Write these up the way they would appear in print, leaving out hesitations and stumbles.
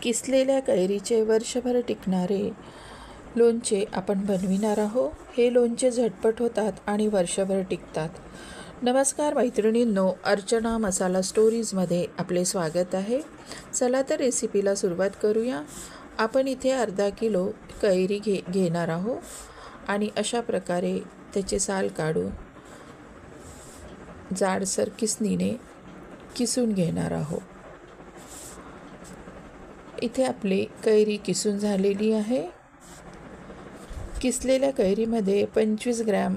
किसलेल्या कैरीचे वर्षभर टिकणारे लोणचे आपण बनविणार आहोत. हे लोणचे झटपट होतात आणि वर्षभर टिकतात. नमस्कार मैत्रिणींनो, अर्चना मसाला स्टोरीजमध्ये आपले स्वागत आहे. चला तर रेसिपीला सुरुवात करूया. आपण इथे अर्धा किलो कैरी घेणार आहोत आणि अशा प्रकारे त्याचे साल काढून जाडसर किसणीने किसून घेणार आहोत. इथे आपली कैरी किसून झालेली आहे. किसलेल्या कैरीमध्ये 25 ग्रॅम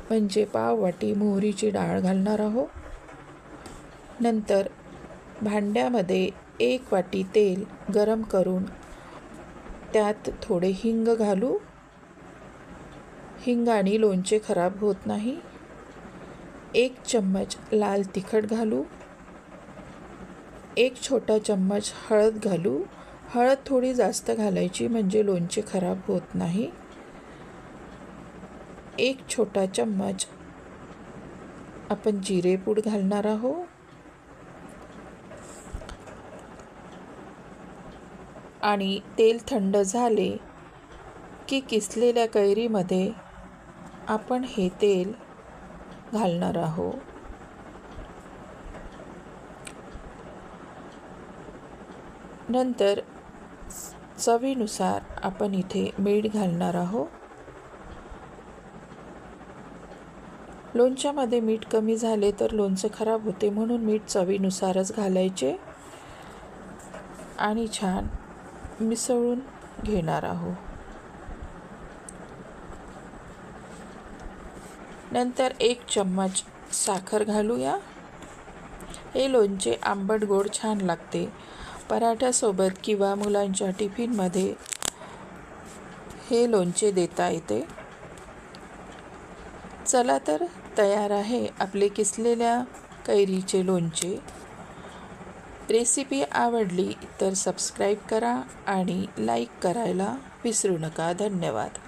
म्हणजे पाव वाटी मोहरीची डाळ घालणार आहोत. नंतर भांड्यामध्ये 1 वाटी तेल गरम करून त्यात थोडे हिंग घालू. हिंगाने लोणचे खराब होत नाही. 1 चम्मच लाल तिखट घालू. 1 छोटा चम्मच हळद घालू. हळद थोडी जास्त घालायची म्हणजे लोणचे खराब होत नाही. 1 छोटा चम्मच आपण जिरेपूड घालणार आहोत. आणि तेल थंड झाले की किसलेल्या कैरीमध्ये आपण हे तेल घालणार आहोत. नंतर चवीनुसार आपण इथे मीठ घालणार आहोत. लोणच्यामध्ये मीठ कमी झाले तर लोणचं खराब होते, म्हणून मीठ चवीनुसारच घालायचे आणि छान मिसळून घेणार आहोत. नंतर 1 चम्मच साखर घालूया. हे लोणचे आंबट गोड छान लागते. पराठ्यासोबत किंवा मुलांच्या टिफिनमध्ये हे लोणचे देता येते. चला तर तयार आहे आपले किसलेल्या कैरीचे लोणचे. रेसिपी आवडली तर सबस्क्राईब करा आणि लाईक करायला विसरू नका. धन्यवाद.